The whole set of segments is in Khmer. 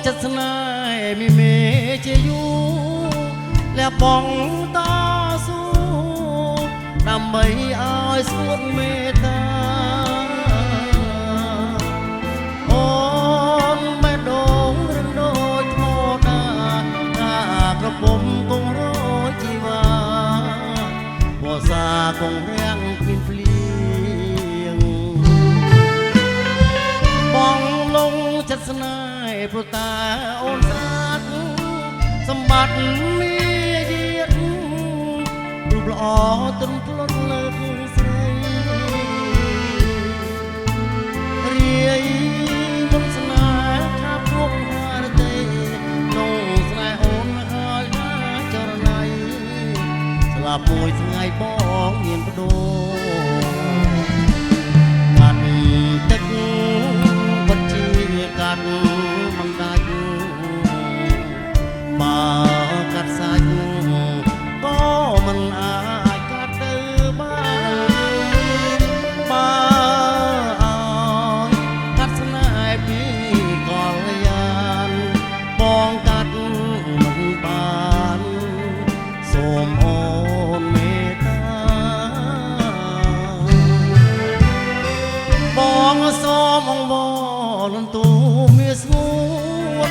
ចិត្តស្នេហ៍មីមេជាយូលះបង់តស៊ូដើម្បីឲ្យស្ងួតមេត្តាអូនបែដងរឹងដូចថ្មដាថាក្រពុំគង់រជីវ៉ាវស្សាគង់រាំងគ្មានភ្លៀងបងលងចិត្តស្នេហ៍ព្រោះតាអូនស្អាតសម្បត្តិមាយាទរូបល្អទន់ភ្លន់លើកស្រីរាយមុនស្នេហ៍ថាពុកហារទេនងស្នេហ៍អូនហើយណាចរណៃស្លាប់មួយថ្ងៃបងមានបដូរកាត់ទឹកពិតជាកាត់មិនដាច់បើកាត់សាច់ក៏មិនអាចកាត់ទៅបានបើឲ្យកាត់ស្នេហ៍ពីកលយានបងកាត់មិនបានសូមអូនមេត្តាបងសូមអង្វរនឹងទូមាសស្ងួន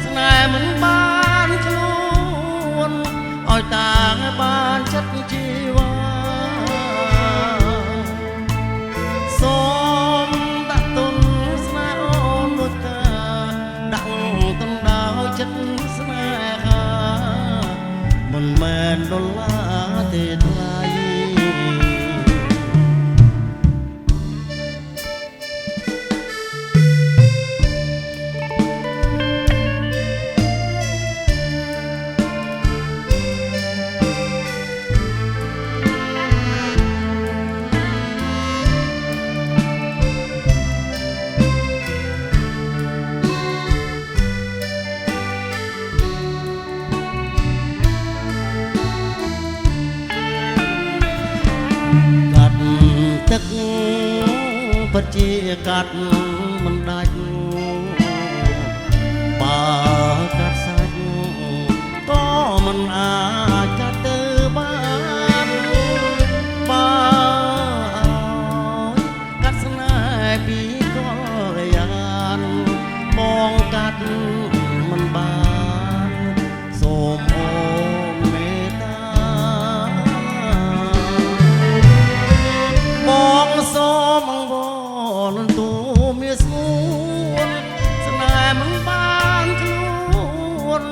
ស្នេហ៍មិនបានខ្លួនឲ្យតាងបានចិត្តជីវ៉ាសូមដាក់ទុនស្នេហ៍អូនមួយកាដាក់ទុនដល់ចិត្តស្នេហាមិនមែនដុល្លារទេថ្លៃកាត់ទឹកពិតជាកាត់មិនដាច់បើកាត់សាច់ក៏មិនអាចកាត់ទៅបានបើកាត់ស្នេហ៍ពីកលយានបងកាត់មិនបានសូមអូនមេត្តាបងសូមអង្វរនឹងទូមាសស្ងួនស្នេហ៍មិនបានខ្លួន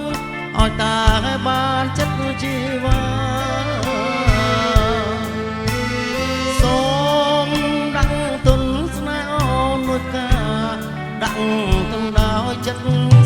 ឲ្យតាឲ្យបានចិត្តជីវ៉ាសូមដាក់ទុនស្នេហ៍អូនមួយកាដាក់ទុនដល់ចិត្ត